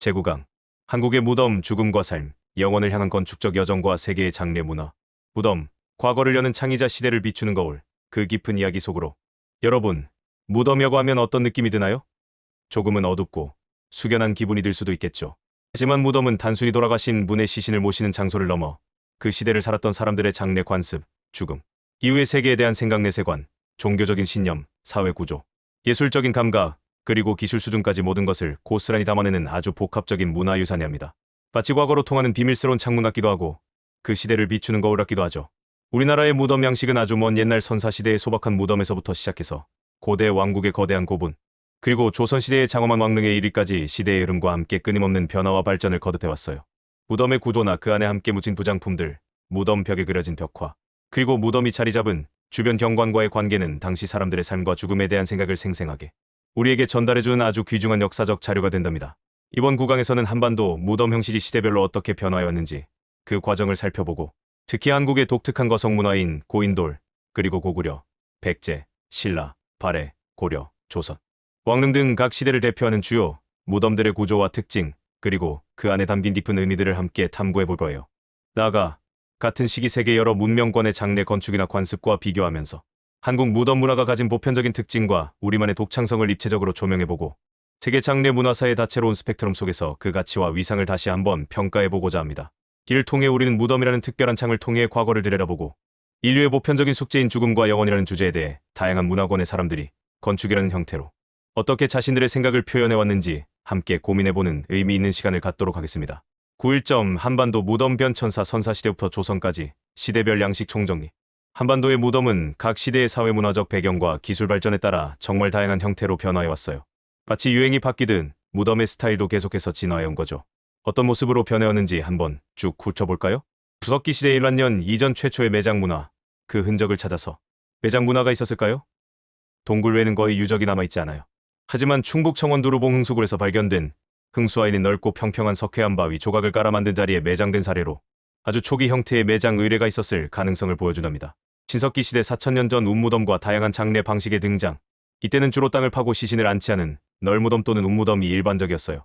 제9강 한국의 무덤, 죽음과 삶, 영원을 향한 건축적 여정과 세계의 장례 문화. 무덤, 과거를 여는 창의자, 시대를 비추는 거울, 그 깊은 이야기 속으로. 여러분, 무덤이라고 하면 어떤 느낌이 드나요? 조금은 어둡고 숙연한 기분이 들 수도 있겠죠. 하지만 무덤은 단순히 돌아가신 분의 시신을 모시는 장소를 넘어 그 시대를 살았던 사람들의 장래 관습, 죽음, 이후의 세계에 대한 생각 내세관, 종교적인 신념, 사회 구조, 예술적인 감각, 그리고 기술 수준까지 모든 것을 고스란히 담아내는 아주 복합적인 문화유산이랍니다. 마치 과거로 통하는 비밀스러운 창문 같기도 하고 그 시대를 비추는 거울 같기도 하죠. 우리나라의 무덤 양식은 아주 먼 옛날 선사시대의 소박한 무덤에서부터 시작해서 고대 왕국의 거대한 고분, 그리고 조선시대의 장엄한 왕릉에 이르기까지 시대의 흐름과 함께 끊임없는 변화와 발전을 거듭해왔어요. 무덤의 구조나 그 안에 함께 묻힌 부장품들, 무덤 벽에 그려진 벽화, 그리고 무덤이 자리 잡은 주변 경관과의 관계는 당시 사람들의 삶과 죽음에 대한 생각을 생생하게 우리에게 전달해주는 아주 귀중한 역사적 자료가 된답니다. 이번 구강에서는 한반도 무덤 형식이 시대별로 어떻게 변화해왔는지 그 과정을 살펴보고, 특히 한국의 독특한 거성 문화인 고인돌, 그리고 고구려, 백제, 신라, 발해, 고려, 조선, 왕릉 등 각 시대를 대표하는 주요 무덤들의 구조와 특징, 그리고 그 안에 담긴 깊은 의미들을 함께 탐구해볼 거예요. 나아가 같은 시기 세계 여러 문명권의 장례 건축이나 관습과 비교하면서 한국 무덤 문화가 가진 보편적인 특징과 우리만의 독창성을 입체적으로 조명해보고, 세계 장례 문화사의 다채로운 스펙트럼 속에서 그 가치와 위상을 다시 한번 평가해보고자 합니다. 이를 통해 우리는 무덤이라는 특별한 창을 통해 과거를 들여다보고, 인류의 보편적인 숙제인 죽음과 영혼이라는 주제에 대해 다양한 문화권의 사람들이 건축이라는 형태로 어떻게 자신들의 생각을 표현해왔는지 함께 고민해보는 의미 있는 시간을 갖도록 하겠습니다. 9.1점 한반도 무덤 변천사, 선사시대부터 조선까지 시대별 양식 총정리. 한반도의 무덤은 각 시대의 사회문화적 배경과 기술 발전에 따라 정말 다양한 형태로 변화해왔어요. 마치 유행이 바뀌듯 무덤의 스타일도 계속해서 진화해온 거죠. 어떤 모습으로 변해왔는지 한번 쭉 훑어볼까요? 구석기 시대 1만년 이전 최초의 매장 문화, 그 흔적을 찾아서 매장 문화가 있었을까요? 동굴 외에는 거의 유적이 남아있지 않아요. 하지만 충북 청원 두루봉 흥수굴에서 발견된 흥수하에는 넓고 평평한 석회암 바위 조각을 깔아 만든 자리에 매장된 사례로 아주 초기 형태의 매장 의뢰가 있었을 가능성을 보여준답니다. 신석기 시대 4000년 전 운무덤과 다양한 장례 방식의 등장. 이때는 주로 땅을 파고 시신을 안치하는 널무덤 또는 운무덤이 일반적이었어요.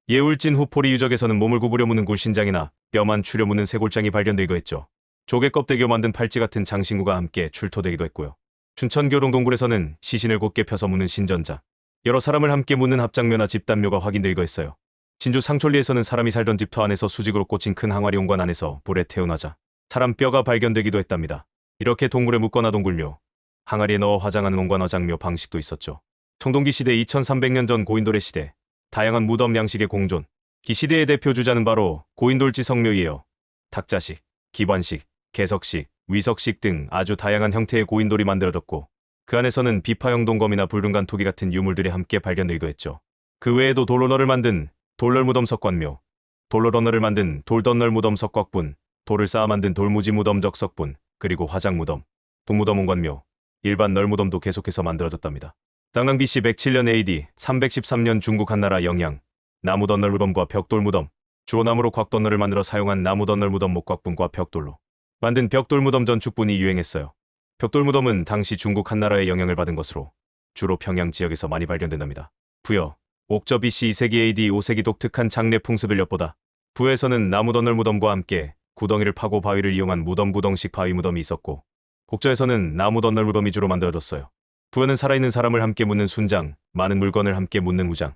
예울진 후포리 유적에서는 몸을 구부려 무는 굴신장이나 뼈만 추려 무는 쇄골장이 발견되기도 했죠. 조개 껍데기로 만든 팔찌 같은 장신구가 함께 출토되기도 했고요. 춘천 교동 동굴에서는 시신을 곧게 펴서 무는 신전장, 여러 사람을 함께 묻는 합장묘나 집단묘가 확인되기도 했어요. 진주 상촌리에서는 사람이 살던 집터 안에서 수직으로 꽂힌 큰 항아리 용관 안에서 불에 태어나자 사람 뼈가 발견되기도 했답니다. 이렇게 동굴에 묻거나 동굴묘, 항아리에 넣어 화장하는 온관어장묘 방식도 있었죠. 청동기 시대 2300년 전 고인돌의 시대, 다양한 무덤 양식의 공존. 기 시대의 대표 주자는 바로 고인돌지 성묘이에요. 탁자식, 기관식, 개석식, 위석식 등 아주 다양한 형태의 고인돌이 만들어졌고, 그 안에서는 비파형 동검이나 붉은간 토기 같은 유물들이 함께 발견되기도 했죠. 그 외에도 돌로너를 만든 돌널무덤 석관묘, 돌로러너를 만든 돌덧널 무덤 석곽분, 돌을 쌓아 만든 돌무지 무덤 적석분, 그리고 화장무덤, 동무덤 온관묘, 일반 널무덤도 계속해서 만들어졌답니다. 당랑 BC 107년 AD 313년 중국 한나라 영양, 나무덧널 무덤과 벽돌무덤, 주로 나무로 곽덧널을 만들어 사용한 나무덧널 무덤 목곽분과 벽돌로 만든 벽돌무덤 전축분이 유행했어요. 벽돌무덤은 당시 중국 한나라의 영향을 받은 것으로 주로 평양 지역에서 많이 발견된답니다. 부여, 옥저 BC 2세기 AD 5세기 독특한 장례 풍습을 엿보다 부여에서는 나무덧널 무덤과 함께 구덩이를 파고 바위를 이용한 무덤 구덩식 바위 무덤이 있었고, 옥저에서는 나무덧널 무덤이 주로 만들어졌어요. 부여는 살아있는 사람을 함께 묻는 순장, 많은 물건을 함께 묻는 무장,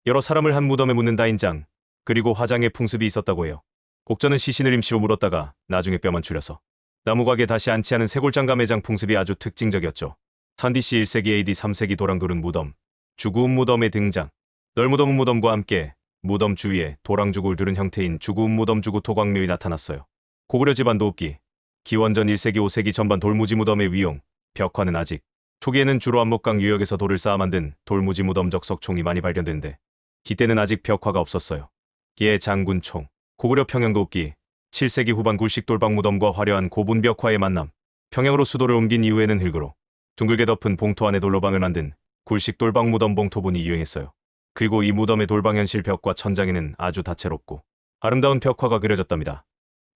여러 사람을 한 무덤에 묻는 다인장, 그리고 화장의 풍습이 있었다고 해요. 옥저는 시신을 임시로 물었다가 나중에 뼈만 추려서 나무곽에 다시 안치하는 쇄골장과 매장 풍습이 아주 특징적이었죠. 산디시 1세기 AD 3세기 도랑돌은 무덤, 주구음 무덤의 등장. 널무덤 무덤과 함께 무덤 주위에 도랑죽을 두른 형태인 주구음 무덤 주구 토광묘이 나타났어요. 고구려 집안 도읍기, 기원전 1세기 5세기 전반 돌무지 무덤의 위용, 벽화는 아직 초기에는 주로 안목강 유역에서 돌을 쌓아 만든 돌무지 무덤 적석총이 많이 발견됐는데 이때는 아직 벽화가 없었어요. 기의 장군총, 고구려 평양 도읍기, 7세기 후반 굴식 돌방 무덤과 화려한 고분 벽화의 만남. 평양으로 수도를 옮긴 이후에는 흙으로 둥글게 덮은 봉토 안에 돌로방을 만든 굴식 돌방 무덤 봉토분이 유행했어요. 그리고 이 무덤의 돌방현실 벽과 천장에는 아주 다채롭고 아름다운 벽화가 그려졌답니다.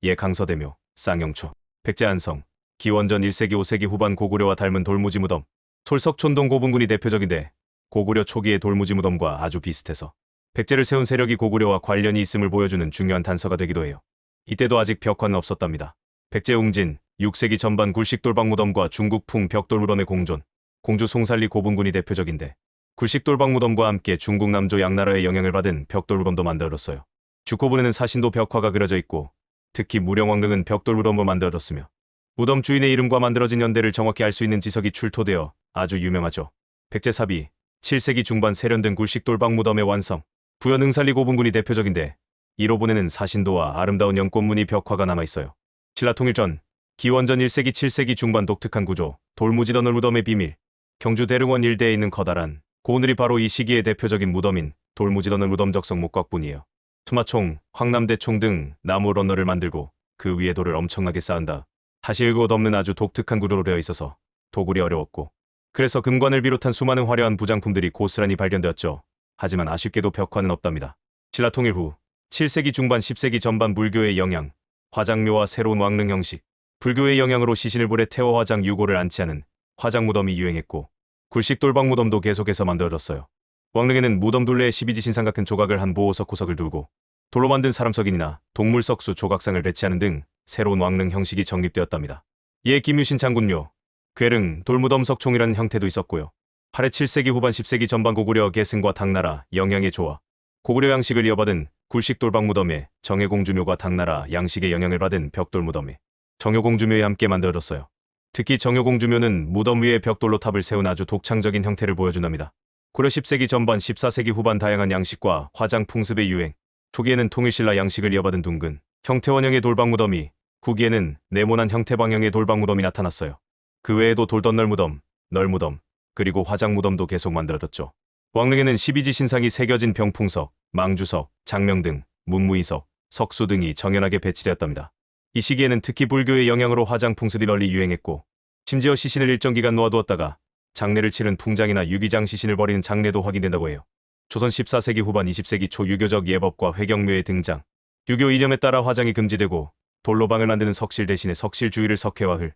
예 강서대묘, 쌍용초, 백제안성, 기원전 1세기 5세기 후반 고구려와 닮은 돌무지 무덤, 솔석촌동 고분군이 대표적인데 고구려 초기의 돌무지 무덤과 아주 비슷해서 백제를 세운 세력이 고구려와 관련이 있음을 보여주는 중요한 단서가 되기도 해요. 이때도 아직 벽화는 없었답니다. 백제 웅진, 6세기 전반 굴식 돌박무덤과 중국풍 벽돌무덤의 공존, 공주 송살리 고분군이 대표적인데 굴식 돌박무덤과 함께 중국 남조 양나라의 영향을 받은 벽돌무덤도 만들었어요. 주코분에는 사신도 벽화가 그려져 있고 특히 무령왕릉은 벽돌무덤을 만들었으며 무덤 주인의 이름과 만들어진 연대를 정확히 알 수 있는 지석이 출토되어 아주 유명하죠. 백제사비, 7세기 중반 세련된 굴식 돌박무덤의 완성, 부연 응살리 고분군이 대표적인데 이로분에는 사신도와 아름다운 연꽃무늬 벽화가 남아있어요. 신라통일 전, 기원전 1세기 7세기 중반 독특한 구조, 돌무지더널 무덤의 비밀, 경주 대릉원 일대에 있는 커다란 고우늘이 바로 이 시기의 대표적인 무덤인 돌무지더널 무덤 적성 목각분이에요. 투마총, 황남대총 등 나무 러너를 만들고 그 위에 돌을 엄청나게 쌓은다. 다시 일곳 없는 아주 독특한 구조로 되어 있어서 도굴이 어려웠고 그래서 금관을 비롯한 수많은 화려한 부장품들이 고스란히 발견되었죠. 하지만 아쉽게도 벽화는 없답니다. 신라통일 후 7세기 중반 10세기 전반 불교의 영향, 화장묘와 새로운 왕릉 형식, 불교의 영향으로 시신을 불에 태워 화장 유골을 안치하는 화장무덤이 유행했고 굴식 돌박무덤도 계속해서 만들어졌어요. 왕릉에는 무덤 둘레에 12지신상 같은 조각을 한 보호석 호석을 두고 돌로 만든 사람석인이나 동물석수 조각상을 배치하는 등 새로운 왕릉 형식이 정립되었답니다. 이에 김유신 장군료, 괴릉, 돌무덤석 총이라는 형태도 있었고요. 8회 7세기 후반 10세기 전반 고구려 계승과 당나라 영향의 조화, 고구려 양식을 이어받은 굴식 돌박무덤에 정해공주묘가 당나라 양식의 영향을 받은 벽돌무덤에 정효공주묘에 함께 만들어졌어요. 특히 정효공주묘는 무덤 위에 벽돌로 탑을 세운 아주 독창적인 형태를 보여준답니다. 고려 10세기 전반 14세기 후반 다양한 양식과 화장 풍습의 유행, 초기에는 통일신라 양식을 이어받은 둥근 형태 원형의 돌박무덤이 후기에는 네모난 형태 방향의 돌박무덤이 나타났어요. 그 외에도 돌덧널 무덤, 널무덤, 그리고 화장무덤도 계속 만들어졌죠. 왕릉에는 12지신상이 새겨진 병풍석, 망주석, 장명 등 문무이석, 석수 등이 정연하게 배치되었답니다. 이 시기에는 특히 불교의 영향으로 화장풍습이 널리 유행했고 심지어 시신을 일정 기간 놓아두었다가 장례를 치른 풍장이나 유기장 시신을 버리는 장례도 확인된다고 해요. 조선 14세기 후반 20세기 초 유교적 예법과 회경묘의 등장, 유교 이념에 따라 화장이 금지되고 돌로방을 만드는 석실 대신에 석실 주위를 석회와 흙,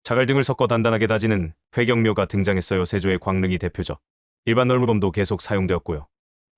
자갈 등을 섞어 단단하게 다지는 회경묘가 등장했어요. 세조의 광릉이 대표적. 일반 널무덤도 계속 사용되었고요.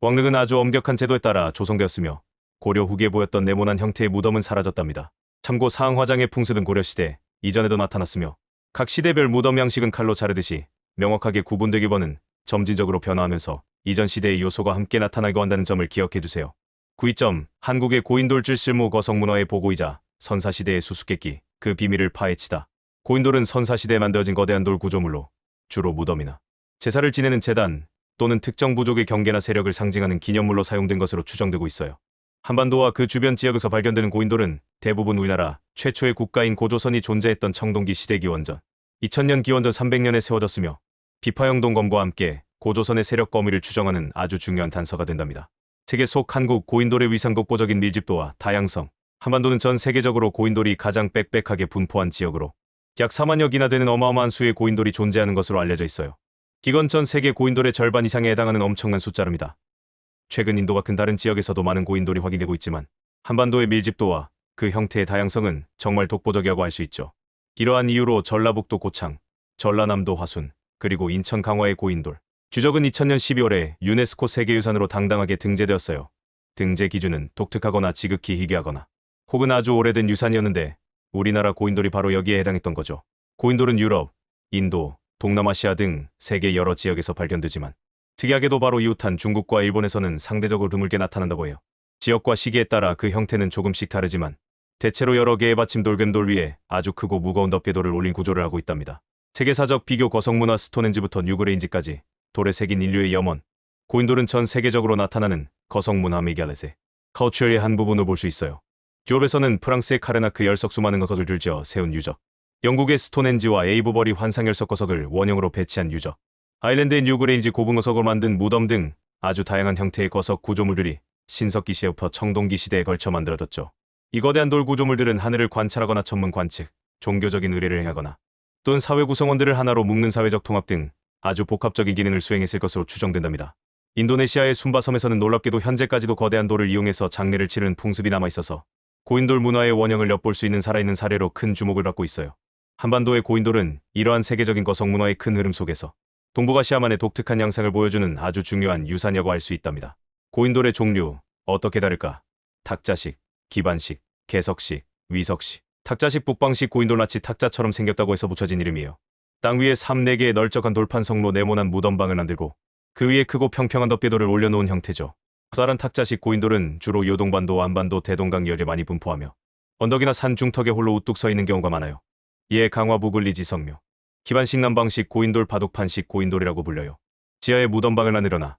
왕릉은 아주 엄격한 제도에 따라 조성되었으며 고려 후기에 보였던 네모난 형태의 무덤은 사라졌답니다. 참고 상화장의 풍습은 고려시대 이전에도 나타났으며 각 시대별 무덤 양식은 칼로 자르듯이 명확하게 구분되기보다는 점진적으로 변화하면서 이전 시대의 요소가 함께 나타나고 한다는 점을 기억해두세요. 9.2점 한국의 고인돌질 실무 거성문화의 보고이자 선사시대의 수수께끼 그 비밀을 파헤치다. 고인돌은 선사시대에 만들어진 거대한 돌 구조물로 주로 무덤이나 제사를 지내는 제단 또는 특정 부족의 경계나 세력을 상징하는 기념물로 사용된 것으로 추정되고 있어요. 한반도와 그 주변 지역에서 발견되는 고인돌은 대부분 우리나라 최초의 국가인 고조선이 존재했던 청동기 시대 기원전 2000년 기원전 300년에 세워졌으며 비파형 동검과 함께 고조선의 세력 범위를 추정하는 아주 중요한 단서가 된답니다. 세계 속 한국 고인돌의 위상 독보적인 밀집도와 다양성, 한반도는 전 세계적으로 고인돌이 가장 빽빽하게 분포한 지역으로 약 4만여 개나 되는 어마어마한 수의 고인돌이 존재하는 것으로 알려져 있어요. 이건 전 세계 고인돌의 절반 이상에 해당하는 엄청난 숫자랍니다. 최근 인도와 큰 다른 지역에서도 많은 고인돌이 확인되고 있지만 한반도의 밀집도와 그 형태의 다양성은 정말 독보적이라고 할 수 있죠. 이러한 이유로 전라북도 고창, 전라남도 화순, 그리고 인천 강화의 고인돌, 주적은 2000년 12월에 유네스코 세계유산으로 당당하게 등재되었어요. 등재 기준은 독특하거나 지극히 희귀하거나 혹은 아주 오래된 유산이었는데 우리나라 고인돌이 바로 여기에 해당했던 거죠. 고인돌은 유럽, 인도, 동남아시아 등 세계 여러 지역에서 발견되지만 특이하게도 바로 이웃한 중국과 일본에서는 상대적으로 드물게 나타난다고 해요. 지역과 시기에 따라 그 형태는 조금씩 다르지만 대체로 여러 개의 받침 돌견돌 위에 아주 크고 무거운 덮개돌을 올린 구조를 하고 있답니다. 세계사적 비교 거성문화 스톤헨지부터 뉴그레인지까지 돌에 새긴 인류의 염원, 고인돌은 전 세계적으로 나타나는 거성문화 메갈레세, 커처의 한 부분을 볼 수 있어요. 유럽에서는 프랑스의 카르나크 열석 수많은 거석을 줄지어 세운 유적, 영국의 스톤헨지와 에이브버리 환상 열석 거석을 원형으로 배치한 유적, 아일랜드의 뉴그레인지 고분 거석으로 만든 무덤 등 아주 다양한 형태의 거석 구조물들이 신석기 시대부터 청동기 시대에 걸쳐 만들어졌죠. 이 거대한 돌 구조물들은 하늘을 관찰하거나 천문 관측, 종교적인 의례를 행하거나 또는 사회 구성원들을 하나로 묶는 사회적 통합 등 아주 복합적인 기능을 수행했을 것으로 추정된답니다. 인도네시아의 숨바섬에서는 놀랍게도 현재까지도 거대한 돌을 이용해서 장례를 치르는 풍습이 남아있어서 고인돌 문화의 원형을 엿볼 수 있는 살아있는 사례로 큰 주목을 받고 있어요. 한반도의 고인돌은 이러한 세계적인 거석 문화의 큰 흐름 속에서 동북아시아만의 독특한 양상을 보여주는 아주 중요한 유산이라고 할 수 있답니다. 고인돌의 종류 어떻게 다를까? 탁자식, 기반식, 개석식, 위석식. 탁자식 북방식 고인돌마치 탁자처럼 생겼다고 해서 붙여진 이름이에요. 땅 위에 3-4개의 널쩍한 돌판 성로 네모난 무덤방을 만들고 그 위에 크고 평평한 덮개돌을 올려놓은 형태죠. 커다란 탁자식 고인돌은 주로 요동반도, 안반도, 대동강 열에 많이 분포하며 언덕이나 산 중턱에 홀로 우뚝 서 있는 경우가 많아요. 이에 강화 부글리지 성묘. 기반식 남방식 고인돌 바둑판식 고인돌이라고 불려요. 지하에 무덤방을 만들어놔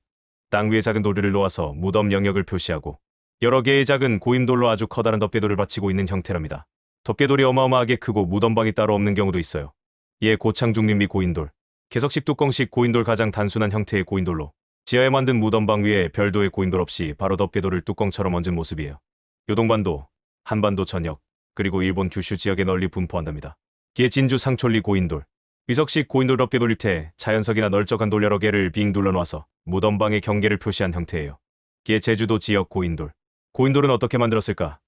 땅 위에 작은 돌들을 놓아서 무덤 영역을 표시하고 여러 개의 작은 고인돌로 아주 커다란 덮개돌을 받치고 있는 형태랍니다. 덮개돌이 어마어마하게 크고 무덤방이 따로 없는 경우도 있어요. 이에 고창중림비 고인돌, 개석식 뚜껑식 고인돌 가장 단순한 형태의 고인돌로 지하에 만든 무덤방 위에 별도의 고인돌 없이 바로 덮개돌을 뚜껑처럼 얹은 모습이에요. 요동반도, 한반도 전역, 그리고 일본 규슈 지역에 널리 분포한답니다. 기에 진주 상촐리 고인돌, 위석식 고인돌 덮개돌 밑에 자연석이나 널쩍한 돌 여러 개를 빙 둘러놔서 무덤방의 경계를 표시한 형태예요. 기에 제주도 지역 고인돌. 고인돌은 어떻게 만들었을까?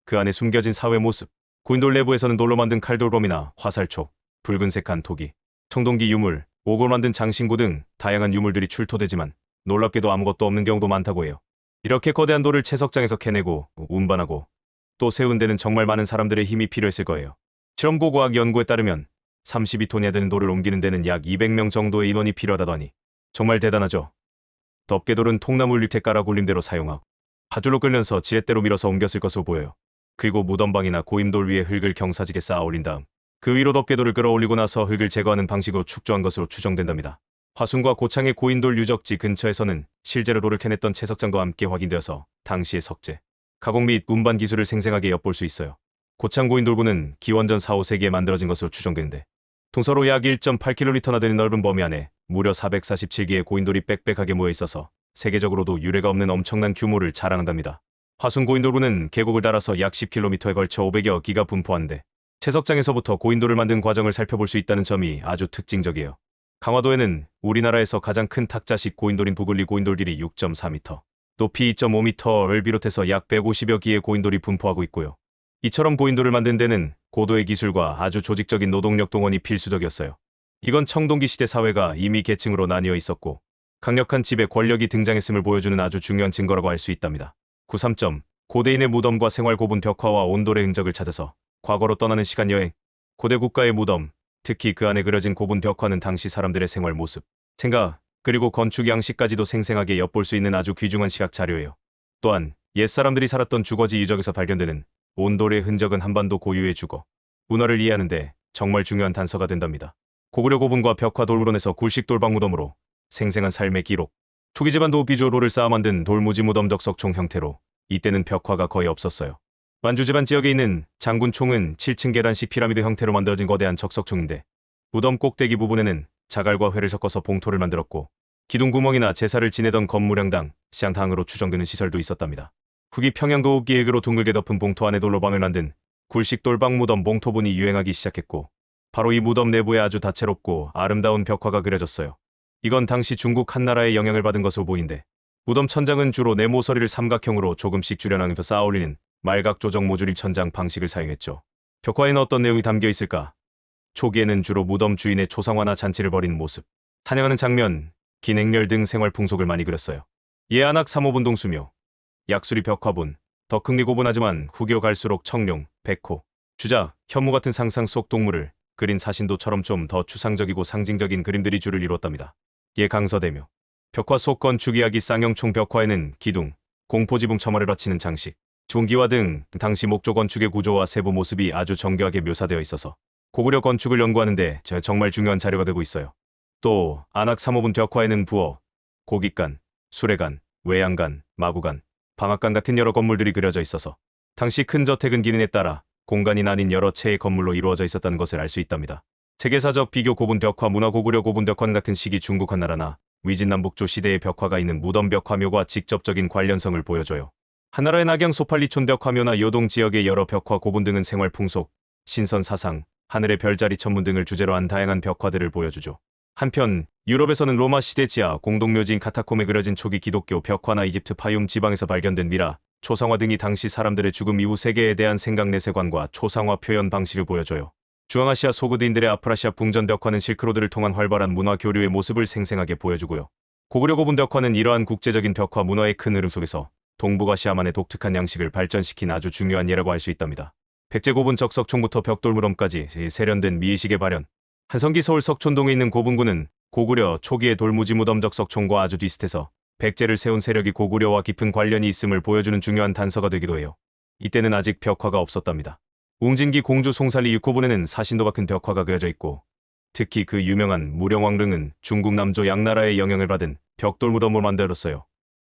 그 안에 숨겨진 사회 모습. 고인돌 내부에서는 돌로 만든 칼돌범이나 화살촉, 붉은색한 토기, 청동기 유물, 옥으로 만든 장신구 등 다양한 유물들이 출토되지만 놀랍게도 아무것도 없는 경우도 많다고 해요. 이렇게 거대한 돌을 채석장에서 캐내고 운반하고 또 세운 데는 정말 많은 사람들의 힘이 필요했을 거예요. 실험고고학 연구에 따르면 32톤이나 되는 돌을 옮기는 데는 약 200명 정도의 인원이 필요하다더니 정말 대단하죠. 덮개돌은 통나무 밑에 깔아 굴림대로 사용하고 파줄로 끌면서 지렛대로 밀어서 옮겼을 것으로 보여요. 그리고 무덤방이나 고인돌 위에 흙을 경사지게 쌓아 올린 다음 그 위로 덮개돌을 끌어올리고 나서 흙을 제거하는 방식으로 축조한 것으로 추정된답니다. 화순과 고창의 고인돌 유적지 근처에서는 실제로 돌을 캐냈던 채석장과 함께 확인되어서 당시의 석재, 가공 및 운반 기술을 생생하게 엿볼 수 있어요. 고창 고인돌구는 기원전 4-5세기에 만들어진 것으로 추정되는데 동서로 약 1.8km나 되는 넓은 범위 안에 무려 447개의 고인돌이 빽빽하게 모여 있어서 세계적으로도 유례가 없는 엄청난 규모를 자랑한답니다. 화순 고인돌구는 계곡을 따라서 약 10km에 걸쳐 500여 기가 분포하는데 채석장에서부터 고인돌을 만든 과정을 살펴볼 수 있다는 점이 아주 특징적이에요. 강화도에는 우리나라에서 가장 큰 탁자식 고인돌인 부글리 고인돌 길이 6.4m, 높이 2.5m를 비롯해서 약 150여 기의 고인돌이 분포하고 있고요. 이처럼 고인돌을 만든 데는 고도의 기술과 아주 조직적인 노동력 동원이 필수적이었어요. 이건 청동기 시대 사회가 이미 계층으로 나뉘어 있었고 강력한 지배 권력이 등장했음을 보여주는 아주 중요한 증거라고 할 수 있답니다. 93점. 고대인의 무덤과 생활 고분 벽화와 온돌의 흔적을 찾아서 과거로 떠나는 시간여행. 고대 국가의 무덤, 특히 그 안에 그려진 고분 벽화는 당시 사람들의 생활 모습, 생각, 그리고 건축 양식까지도 생생하게 엿볼 수 있는 아주 귀중한 시각 자료예요. 또한 옛사람들이 살았던 주거지 유적에서 발견되는 온돌의 흔적은 한반도 고유의 주거, 문화를 이해하는 데 정말 중요한 단서가 된답니다. 고구려 고분과 벽화 돌무론에서 굴식 돌방 무덤으로 생생한 삶의 기록, 초기 집안도 비조로를 쌓아 만든 돌무지 무덤 덕석총 형태로 이때는 벽화가 거의 없었어요. 만주 집안 지역에 있는 장군총은 7층 계단식 피라미드 형태로 만들어진 거대한 적석총인데 무덤 꼭대기 부분에는 자갈과 회를 섞어서 봉토를 만들었고 기둥구멍이나 제사를 지내던 건무량당, 시향당으로 추정되는 시설도 있었답니다. 후기 평양도읍 기획으로 둥글게 덮은 봉토 안에 돌로방을 만든 굴식 돌방 무덤 봉토분이 유행하기 시작했고 바로 이 무덤 내부에 아주 다채롭고 아름다운 벽화가 그려졌어요. 이건 당시 중국 한나라의 영향을 받은 것으로 보인데 무덤 천장은 주로 네모서리를 삼각형으로 조금씩 줄여나가면서 쌓아올리는 말각 조정 모듈입 천장 방식을 사용했죠. 벽화에는 어떤 내용이 담겨 있을까? 초기에는 주로 무덤 주인의 초상화나 잔치를 벌이는 모습, 사냥하는 장면, 긴 행렬 등 생활 풍속을 많이 그렸어요. 이에 안악 3호분 동수묘, 약수리 벽화분, 더 흥미고분하지만 후기로 갈수록 청룡, 백호, 주작, 현무 같은 상상 속 동물을 그린 사신도처럼 좀 더 추상적이고 상징적인 그림들이 주를 이뤘답니다. 이에 강서대묘, 벽화 속 건축 이야기 쌍용총 벽화에는 기둥, 공포지붕 첨화를 바치는 장식, 종기화 등 당시 목조 건축의 구조와 세부 모습이 아주 정교하게 묘사되어 있어서 고구려 건축을 연구하는데 정말 중요한 자료가 되고 있어요. 또 안악 3호분 벽화에는 부어, 고깃간, 수레간, 외양간, 마구간, 방앗간 같은 여러 건물들이 그려져 있어서 당시 큰 저택은 기능에 따라 공간이 나뉜 여러 채의 건물로 이루어져 있었다는 것을 알 수 있답니다. 세계사적 비교 고분 벽화 문화 고구려 고분 벽화는 같은 시기 중국 한나라나 위진남북조 시대의 벽화가 있는 무덤 벽화묘와 직접적인 관련성을 보여줘요. 한나라의 낙양 소팔리촌 벽화묘나 요동 지역의 여러 벽화 고분 등은 생활 풍속, 신선 사상, 하늘의 별자리 천문 등을 주제로 한 다양한 벽화들을 보여주죠. 한편 유럽에서는 로마 시대 지하 공동묘지인 카타콤에 그려진 초기 기독교 벽화나 이집트 파욤 지방에서 발견된 미라, 초상화 등이 당시 사람들의 죽음 이후 세계에 대한 생각 내세관과 초상화 표현 방식을 보여줘요. 중앙아시아 소그드인들의 아프라시아 궁전 벽화는 실크로드를 통한 활발한 문화 교류의 모습을 생생하게 보여주고요. 고구려 고분 벽화는 이러한 국제적인 벽화 문화의 큰 흐름 속에서 동북아시아만의 독특한 양식을 발전시킨 아주 중요한 예라고 할 수 있답니다. 백제 고분 적석총부터 벽돌 무덤까지 세련된 미의식의 발현. 한성기 서울 석촌동에 있는 고분군은 고구려 초기의 돌무지 무덤 적석총과 아주 비슷해서 백제를 세운 세력이 고구려와 깊은 관련이 있음을 보여주는 중요한 단서가 되기도 해요. 이때는 아직 벽화가 없었답니다. 웅진기 공주 송살리 6호분에는 사신도가 큰 벽화가 그려져 있고 특히 그 유명한 무령왕릉은 중국 남조 양나라의 영향을 받은 벽돌 무덤으로 만들었어요.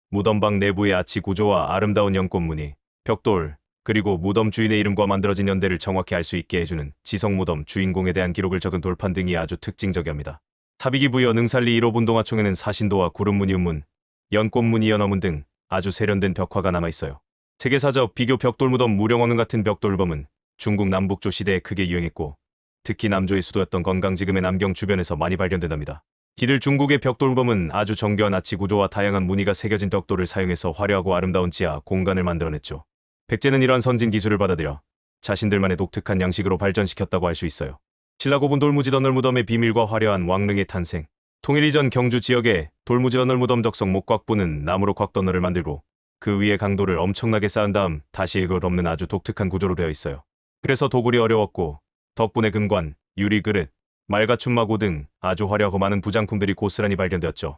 무덤방 내부의 아치 구조와 아름다운 연꽃무늬, 벽돌, 그리고 무덤 주인의 이름과 만들어진 연대를 정확히 알 수 있게 해주는 지성무덤 주인공에 대한 기록을 적은 돌판 등이 아주 특징적입니다. 사비기 부여 능살리 1호 분동화총에는 사신도와 구름무늬 운문, 연꽃무늬 연어문 등 아주 세련된 벽화가 남아있어요. 세계사적 비교 벽돌무덤 무령왕릉 같은 벽돌범은 중국 남북조 시대에 크게 유행했고 특히 남조의 수도였던 건강 지금의 남경 주변에서 많이 발견된답니다. 이들 중국의 벽돌범은 아주 정교한 아치 구조와 다양한 무늬가 새겨진 벽돌을 사용해서 화려하고 아름다운 지하 공간을 만들어냈죠. 백제는 이러한 선진 기술을 받아들여 자신들만의 독특한 양식으로 발전시켰다고 할 수 있어요. 신라고분 돌무지 덧널 무덤의 비밀과 화려한 왕릉의 탄생. 통일 이전 경주 지역의 돌무지 덧널 무덤 적석 목곽부는 나무로 곽덧널을 만들고 그 위에 강도를 엄청나게 쌓은 다음 다시 흙을 덮는 아주 독특한 구조로 되어 있어요. 그래서 도굴이 어려웠고 덕분에 금관, 유리그릇, 말가춘마고 등 아주 화려하고 많은 부장품들이 고스란히 발견되었죠.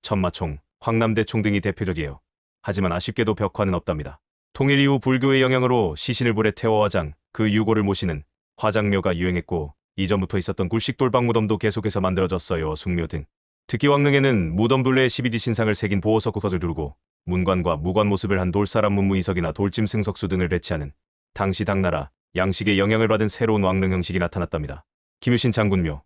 천마총, 황남대총 등이 대표적이에요. 하지만 아쉽게도 벽화는 없답니다. 통일 이후 불교의 영향으로 시신을 불에 태워 화장, 그 유골을 모시는 화장묘가 유행했고 이전부터 있었던 굴식 돌방 무덤도 계속해서 만들어졌어요. 숭묘 등. 특히 왕릉에는 무덤 둘레에 12지 신상을 새긴 보호석 구석을 두르고 문관과 무관 모습을 한 돌사람 문무이석이나 돌짐 승석수 등을 배치하는 당시 당나라 양식의 영향을 받은 새로운 왕릉 형식이 나타났답니다. 김유신 장군묘,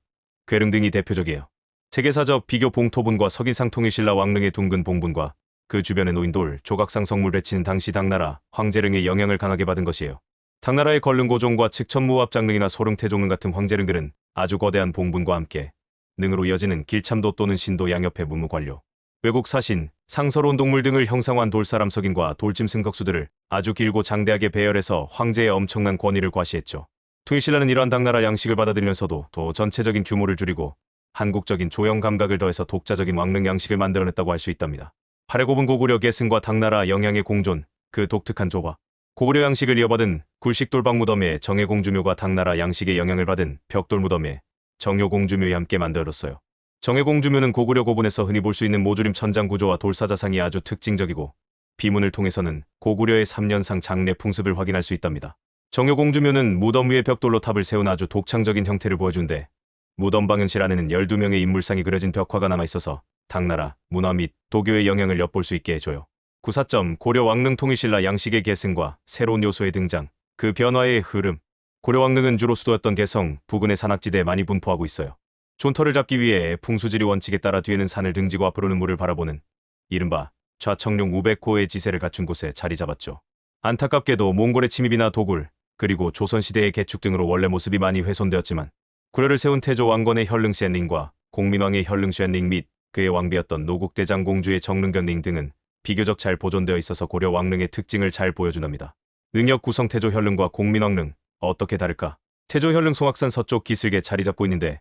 괴릉 등이 대표적이에요. 세계사적 비교 봉토분과 석인상 통일신라 왕릉의 둥근 봉분과 그 주변에 놓인 돌, 조각상 성물 배치는 당시 당나라 황제릉의 영향을 강하게 받은 것이에요. 당나라의 걸릉고종과 측천무압장릉이나 소릉태종릉 같은 황제릉들은 아주 거대한 봉분과 함께 능으로 이어지는 길참도 또는 신도 양옆의 문무관료, 외국 사신, 상서로운 동물 등을 형상화한 돌사람 석인과 돌짐 승덕수들을 아주 길고 장대하게 배열해서 황제의 엄청난 권위를 과시했죠. 통일신라는 이러한 당나라 양식을 받아들이면서도 또 전체적인 규모를 줄이고 한국적인 조형 감각을 더해서 독자적인 왕릉 양식을 만들어냈다고 할 수 있답니다. 팔해고분 고구려 계승과 당나라 영향의 공존, 그 독특한 조화. 고구려 양식을 이어받은 굴식 돌방 무덤에 정해공주묘가 당나라 양식의 영향을 받은 벽돌 무덤에 정효공주묘에 함께 만들었어요. 정해공주묘는 고구려 고분에서 흔히 볼 수 있는 모조림 천장 구조와 돌사자상이 아주 특징적이고 비문을 통해서는 고구려의 3년상 장례 풍습을 확인할 수 있답니다. 정효공주묘는 무덤 위에 벽돌로 탑을 세운 아주 독창적인 형태를 보여준데 무덤 방현실 안에는 12명의 인물상이 그려진 벽화가 남아있어서 당나라, 문화 및 도교의 영향을 엿볼 수 있게 해줘요. 구사점 고려 왕릉 통일신라 양식의 계승과 새로운 요소의 등장, 그 변화의 흐름. 고려 왕릉은 주로 수도였던 개성, 부근의 산악지대에 많이 분포하고 있어요. 존터를 잡기 위해 풍수지리 원칙에 따라 뒤에는 산을 등지고 앞으로는 물을 바라보는 이른바 좌청룡 우백호의 지세를 갖춘 곳에 자리 잡았죠. 안타깝게도 몽골의 침입이나 도굴, 그리고 조선시대의 개축 등으로 원래 모습이 많이 훼손되었지만 고려를 세운 태조 왕건의 혈릉시엔링과 공민왕의 혈릉시엔링 및 그의 왕비였던 노국대장공주의 정릉견링 등은 비교적 잘 보존되어 있어서 고려 왕릉의 특징을 잘 보여준답니다. 능력 구성 태조 혈릉과 공민왕릉, 어떻게 다를까? 태조 혈릉 송악산 서쪽 기슭에 자리 잡고 있는데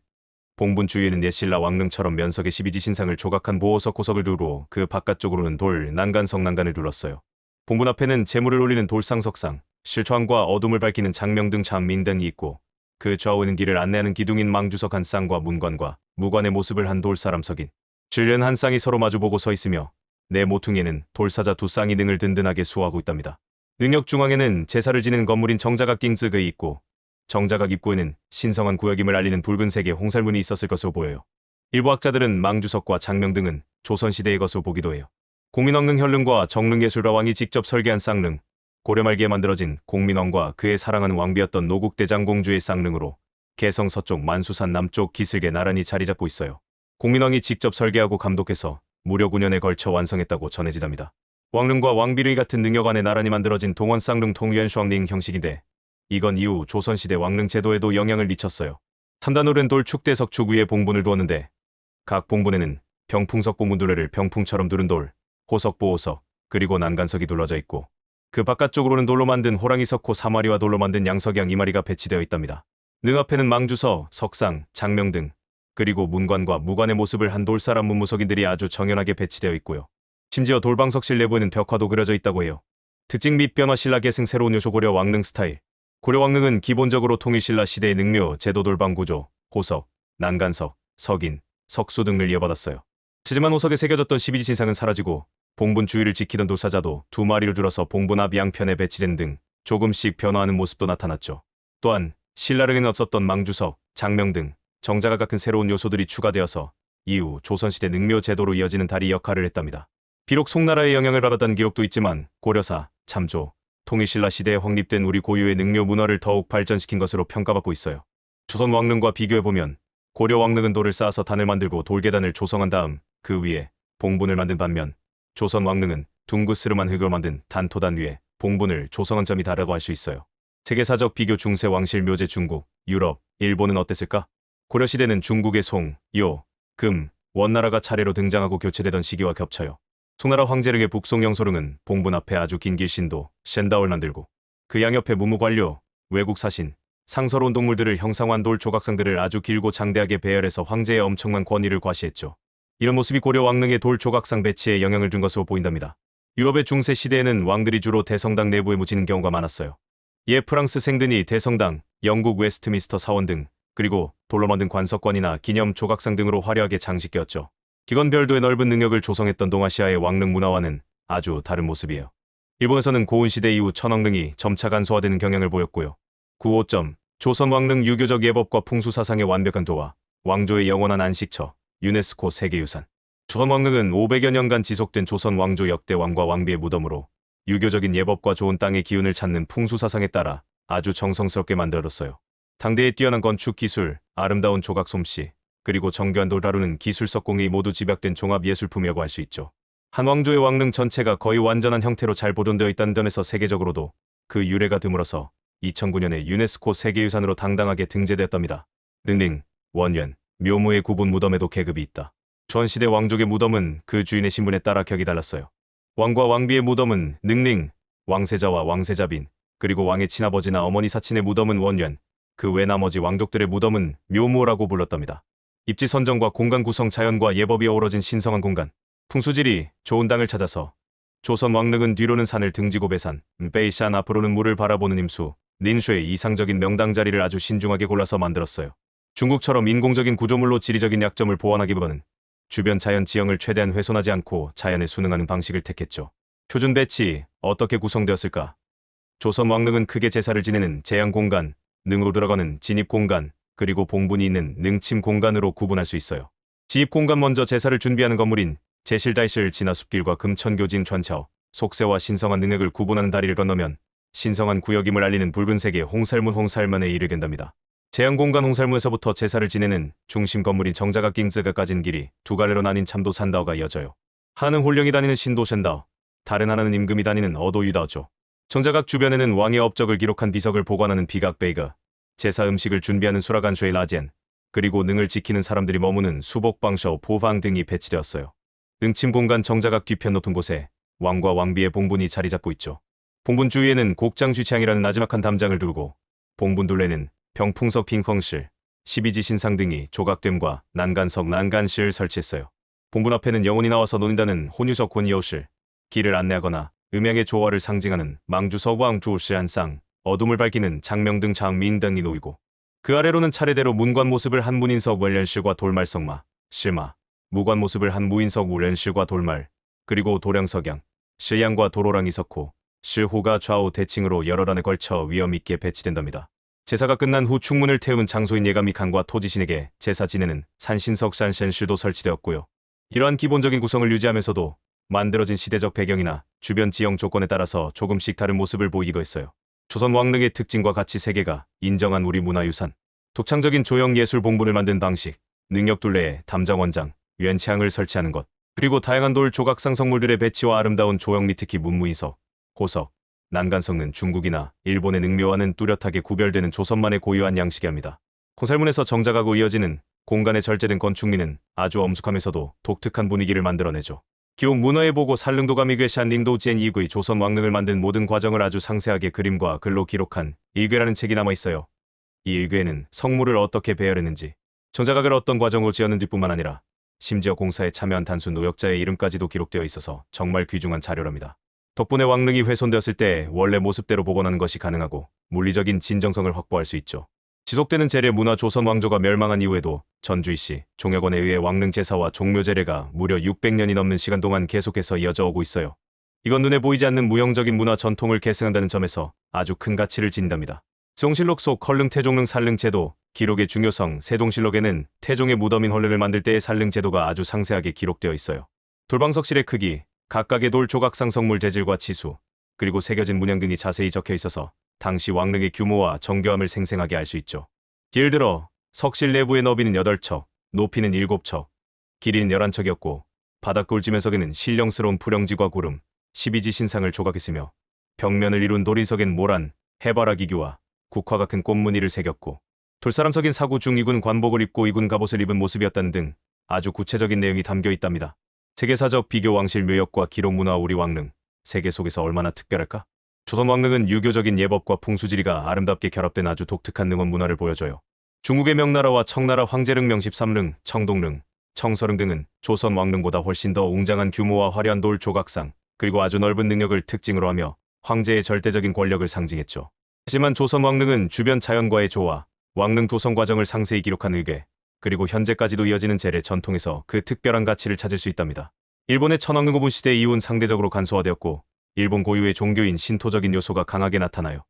봉분 주위에는 옛신라 왕릉처럼 면석에 12지 신상을 조각한 보호석 고석을 두르고 그 바깥쪽으로는 돌, 난간석 난간을 둘렀어요. 봉분 앞에는 재물을 올리는 돌상석상, 실초함과 어둠을 밝히는 장명 등 장민 등이 있고 그 좌우에는 길을 안내하는 기둥인 망주석 한 쌍과 문관과 무관의 모습을 한 돌사람 석인, 질련 한 쌍이 서로 마주보고 서 있으며 내 모퉁이에는 돌사자 두 쌍이 등을 든든하게 수호하고 있답니다. 능력 중앙에는 제사를 지는 건물인 정자각 띵즈가 있고 정자각 입구에는 신성한 구역임을 알리는 붉은색의 홍살문이 있었을 것으로 보여요. 일부 학자들은 망주석과 장명 등은 조선시대의 것으로 보기도 해요. 공민왕릉 혈릉과 정릉예술가 왕이 직접 설계한 쌍릉, 고려 말기에 만들어진 공민왕과 그의 사랑하는 왕비였던 노국대장공주의 쌍릉으로 개성 서쪽 만수산 남쪽 기슭에 나란히 자리 잡고 있어요. 공민왕이 직접 설계하고 감독해서 무려 9년에 걸쳐 완성했다고 전해지답니다. 왕릉과 왕비르이 같은 능력 안에 나란히 만들어진 동원쌍릉 통유엔슈왕링 형식인데 이건 이후 조선시대 왕릉 제도에도 영향을 미쳤어요. 3단 오른 돌 축대석 축 위에 봉분을 두었는데 각 봉분에는 병풍석 봉분 둘레를 병풍처럼 두른 돌, 호석 보호석, 그리고 난간석이 둘러져 있고 그 바깥쪽으로는 돌로 만든 호랑이 석호 3마리와 돌로 만든 양석양 2마리가 배치되어 있답니다. 능 앞에는 망주서, 석상, 장명 등 그리고 문관과 무관의 모습을 한 돌사람 문무석인들이 아주 정연하게 배치되어 있고요. 심지어 돌방석실 내부에는 벽화도 그려져 있다고 해요. 특징 및 변화 신라 계승 새로운 요소 고려 왕릉 스타일. 고려 왕릉은 기본적으로 통일신라 시대의 능묘 제도 돌방 구조, 호석, 난간석, 석인, 석수 등을 이어받았어요. 하지만 호석에 새겨졌던 12지 신상은 사라지고 봉분 주위를 지키던 돌사자도 2마리로 줄어서 봉분 앞 양편에 배치된 등 조금씩 변화하는 모습도 나타났죠. 또한 신라릉에는 없었던 망주석, 장명 등 정자가 큰 새로운 요소들이 추가되어서 이후 조선시대 능묘 제도로 이어지는 다리 역할을 했답니다. 비록 송나라의 영향을 받았다는 기록도 있지만 고려사, 참조, 통일신라 시대에 확립된 우리 고유의 능묘 문화를 더욱 발전시킨 것으로 평가받고 있어요. 조선 왕릉과 비교해보면 고려 왕릉은 돌을 쌓아서 단을 만들고 돌계단을 조성한 다음 그 위에 봉분을 만든 반면 조선 왕릉은 둥그스름한 흙으로 만든 단토단 위에 봉분을 조성한 점이 다르다고 할 수 있어요. 세계사적 비교 중세 왕실 묘제 중국, 유럽, 일본은 어땠을까? 고려시대는 중국의 송, 요, 금, 원나라가 차례로 등장하고 교체되던 시기와 겹쳐요. 송나라 황제릉의 북송 영소릉은 봉분 앞에 아주 긴 길신도, 셴다오를 만들고 그 양옆에 무무관료, 외국 사신, 상서로운 동물들을 형상화한 돌 조각상들을 아주 길고 장대하게 배열해서 황제의 엄청난 권위를 과시했죠. 이런 모습이 고려 왕릉의 돌 조각상 배치에 영향을 준 것으로 보인답니다. 유럽의 중세 시대에는 왕들이 주로 대성당 내부에 묻히는 경우가 많았어요. 이에 프랑스 생드니 대성당, 영국 웨스트민스터 사원 등 그리고 돌로 만든 관석관이나 기념 조각상 등으로 화려하게 장식되었죠. 기건별도의 넓은 능력을 조성했던 동아시아의 왕릉 문화와는 아주 다른 모습이에요. 일본에서는 고운시대 이후 천왕릉이 점차 간소화되는 경향을 보였고요. 9.5점 조선 왕릉 유교적 예법과 풍수사상의 완벽한 도화, 왕조의 영원한 안식처, 유네스코 세계유산. 조선 왕릉은 500여 년간 지속된 조선 왕조 역대 왕과 왕비의 무덤으로 유교적인 예법과 좋은 땅의 기운을 찾는 풍수사상에 따라 아주 정성스럽게 만들어졌어요. 당대의 뛰어난 건축 기술, 아름다운 조각 솜씨, 그리고 정교한 돌 다루는 기술적 공이 모두 집약된 종합예술품이라고 할 수 있죠. 한 왕조의 왕릉 전체가 거의 완전한 형태로 잘 보존되어 있다는 점에서 세계적으로도 그 유래가 드물어서 2009년에 유네스코 세계유산으로 당당하게 등재되었답니다. 능릉, 원uyền, 묘무의 구분 무덤에도 계급이 있다. 조선시대 왕족의 무덤은 그 주인의 신분에 따라 격이 달랐어요. 왕과 왕비의 무덤은 능릉, 왕세자와 왕세자빈, 그리고 왕의 친아버지나 어머니 사친의 무덤은 원uyền, 그 외 나머지 왕족들의 무덤은 묘무라고 불렀답니다. 입지 선정과 공간 구성 자연과 예법이 어우러진 신성한 공간, 풍수지리 좋은 땅을 찾아서 조선 왕릉은 뒤로는 산을 등지고 배산, 베이샨 앞으로는 물을 바라보는 임수, 린슈의 이상적인 명당 자리를 아주 신중하게 골라서 만들었어요. 중국처럼 인공적인 구조물로 지리적인 약점을 보완하기보다는 주변 자연 지형을 최대한 훼손하지 않고 자연에 순응하는 방식을 택했죠. 표준 배치 어떻게 구성되었을까? 조선 왕릉은 크게 제사를 지내는 제양 공간, 능으로 들어가는 진입 공간, 그리고 봉분이 있는 능침 공간으로 구분할 수 있어요. 진입 공간 먼저 제사를 준비하는 건물인 제실다이실 지나 숲길과 금천교진 전차어, 속세와 신성한 능력을 구분하는 다리를 건너면 신성한 구역임을 알리는 붉은색의 홍살문 홍살문에 이르게 된답니다. 제양공간 홍살문에서부터 제사를 지내는 중심 건물인 정자각 깅즈가까지는 길이 두 갈래로 나뉜 참도 산다오가 이어져요. 하나는 홀령이 다니는 신도 셴다오, 다른 하나는 임금이 다니는 어도 유다오죠. 정자각 주변에는 왕의 업적을 기록한 비석을 보관하는 비각 베이그, 제사 음식을 준비하는 수라간쇼의 라젠, 그리고 능을 지키는 사람들이 머무는 수복방쇼 보방 등이 배치되었어요. 능침 공간 정자각 뒤편 높은 곳에 왕과 왕비의 봉분이 자리 잡고 있죠. 봉분 주위에는 곡장쥐창이라는 나지막한 담장을 두고 봉분 둘레는 병풍석 핑펑실, 12지 신상 등이 조각됨과 난간석 난간실을 설치했어요. 봉분 앞에는 영혼이 나와서 논다는 혼유석 혼이오실, 길을 안내하거나 음양의 조화를 상징하는 망주석 왕주실 한상, 어둠을 밝히는 장명 등 장민 등이 놓이고 그 아래로는 차례대로 문관 모습을 한 문인석 원련실과 돌말석마, 실마, 무관 모습을 한 무인석 우련실과 돌말, 그리고 도량석양, 실양과 도로랑이 석호, 실호가 좌우 대칭으로 여러 단에 걸쳐 위험 있게 배치된답니다. 제사가 끝난 후 충문을 태운 장소인 예감이 칸과 토지신에게 제사 지내는 산신석 산센실도 설치되었고요. 이러한 기본적인 구성을 유지하면서도 만들어진 시대적 배경이나 주변 지형 조건에 따라서 조금씩 다른 모습을 보이기도 했어요. 조선 왕릉의 특징과 가치 세계가 인정한 우리 문화유산, 독창적인 조형 예술 봉분을 만든 방식, 능력 둘레에 담장 원장, 유엔치항을 설치하는 것, 그리고 다양한 돌 조각상 성물들의 배치와 아름다운 조형 및 특히 문무인석, 호석, 난간석은 중국이나 일본의 능묘와는 뚜렷하게 구별되는 조선만의 고유한 양식이합니다. 홍살문에서 정자각으로 이어지는 공간에 절제된 건축미는 아주 엄숙하면서도 독특한 분위기를 만들어내죠. 기록 문화의 보고 살릉도감이 괴시한 링도지엔 이구의 조선 왕릉을 만든 모든 과정을 아주 상세하게 그림과 글로 기록한 일괴라는 책이 남아있어요. 이 일괴에는 성물을 어떻게 배열했는지, 정자각을 어떤 과정으로 지었는지 뿐만 아니라 심지어 공사에 참여한 단순 노역자의 이름까지도 기록되어 있어서 정말 귀중한 자료랍니다. 덕분에 왕릉이 훼손되었을 때 원래 모습대로 복원하는 것이 가능하고 물리적인 진정성을 확보할 수 있죠. 지속되는 재래 문화 조선 왕조가 멸망한 이후에도 전주이씨 종혁원에 의해 왕릉 제사와 종묘 제례가 무려 600년이 넘는 시간 동안 계속해서 이어져 오고 있어요. 이건 눈에 보이지 않는 무형적인 문화 전통을 계승한다는 점에서 아주 큰 가치를 지닌답니다. 세종실록 속 헐릉 태종릉 살릉 제도 기록의 중요성. 세종실록에는 태종의 무덤인 헐릉을 만들 때의 살릉 제도가 아주 상세하게 기록되어 있어요. 돌방석실의 크기, 각각의 돌 조각상 성물 재질과 치수, 그리고 새겨진 문양 등이 자세히 적혀 있어서 당시 왕릉의 규모와 정교함을 생생하게 알 수 있죠. 예를 들어 석실 내부의 너비는 8척, 높이는 7척, 길이는 11척이었고 바닥 꼴지면석에는 신령스러운 풀영지과 구름, 12지 신상을 조각했으며 벽면을 이룬 도린석엔 모란, 해바라 기규와 국화 같은 꽃무늬를 새겼고 돌사람석인 사구 중이군 관복을 입고 이군 갑옷을 입은 모습이었다는 등 아주 구체적인 내용이 담겨 있답니다. 세계사적 비교 왕실 묘역과 기록 문화 우리 왕릉, 세계 속에서 얼마나 특별할까? 조선 왕릉은 유교적인 예법과 풍수지리가 아름답게 결합된 아주 독특한 능원 문화를 보여줘요. 중국의 명나라와 청나라 황제릉 명십삼릉, 청동릉, 청서릉 등은 조선 왕릉보다 훨씬 더 웅장한 규모와 화려한 돌 조각상, 그리고 아주 넓은 능력을 특징으로 하며 황제의 절대적인 권력을 상징했죠. 하지만 조선 왕릉은 주변 자연과의 조화, 왕릉 도성 과정을 상세히 기록한 의궤, 그리고 현재까지도 이어지는 재래 전통에서 그 특별한 가치를 찾을 수 있답니다. 일본의 천황릉 고분 시대 이후는 상대적으로 간소화되었고 일본 고유의 종교인 신토적인 요소가 강하게 나타나요.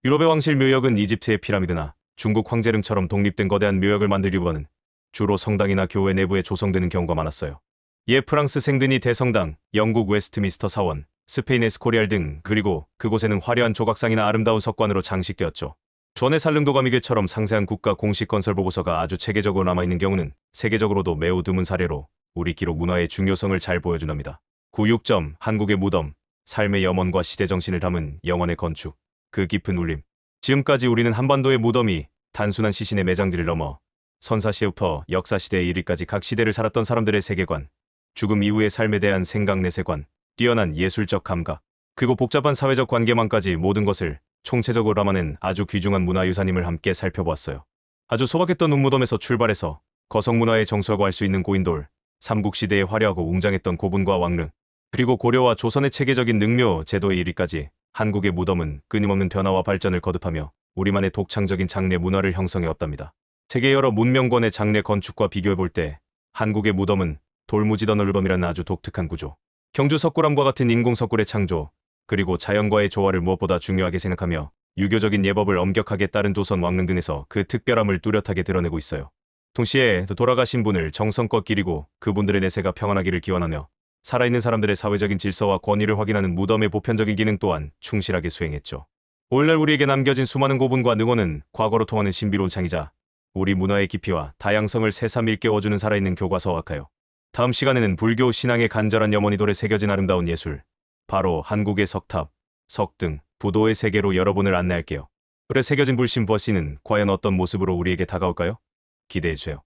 유럽의 왕실 묘역은 이집트의 피라미드나 중국 황제릉처럼 독립된 거대한 묘역을 만들기보다는 주로 성당이나 교회 내부에 조성되는 경우가 많았어요. 이에 프랑스 생드니 대성당, 영국 웨스트민스터 사원, 스페인 에스코리알 등, 그리고 그곳에는 화려한 조각상이나 아름다운 석관으로 장식되었죠. 조선의 살릉도가미궤처럼 상세한 국가 공식 건설 보고서가 아주 체계적으로 남아있는 경우는 세계적으로도 매우 드문 사례로 우리 기록 문화의 중요성을 잘 보여준답니다. 9.6점 한국의 무덤, 삶의 염원과 시대 정신을 담은 영원의 건축, 그 깊은 울림. 지금까지 우리는 한반도의 무덤이 단순한 시신의 매장지를 넘어 선사시대부터 역사시대에 이르기까지 각 시대를 살았던 사람들의 세계관, 죽음 이후의 삶에 대한 생각 내세관, 뛰어난 예술적 감각, 그리고 복잡한 사회적 관계망까지 모든 것을 총체적으로 담아낸 아주 귀중한 문화유산임을 함께 살펴보았어요. 아주 소박했던 운무덤에서 출발해서 거성문화의 정수라고 할 수 있는 고인돌, 삼국시대에 화려하고 웅장했던 고분과 왕릉, 그리고 고려와 조선의 체계적인 능묘 제도에 이르기까지 한국의 무덤은 끊임없는 변화와 발전을 거듭하며 우리만의 독창적인 장례 문화를 형성해 왔답니다. 세계 여러 문명권의 장례 건축과 비교해볼 때 한국의 무덤은 돌무지던 얼범이라는 아주 독특한 구조, 경주 석굴암과 같은 인공 석굴의 창조, 그리고 자연과의 조화를 무엇보다 중요하게 생각하며 유교적인 예법을 엄격하게 따른 조선 왕릉 등에서 그 특별함을 뚜렷하게 드러내고 있어요. 동시에 돌아가신 분을 정성껏 기리고 그분들의 내세가 평안하기를 기원하며 살아있는 사람들의 사회적인 질서와 권위를 확인하는 무덤의 보편적인 기능 또한 충실하게 수행했죠. 오늘날 우리에게 남겨진 수많은 고분과 능원은 과거로 통하는 신비로운 창이자 우리 문화의 깊이와 다양성을 새삼 일깨워주는 살아있는 교과서와 같아요. 다음 시간에는 불교 신앙의 간절한 염원이 돌에 새겨진 아름다운 예술, 바로 한국의 석탑, 석등, 부도의 세계로 여러분을 안내할게요. 돌에 새겨진 불신 버시는 과연 어떤 모습으로 우리에게 다가올까요? 기대해주세요.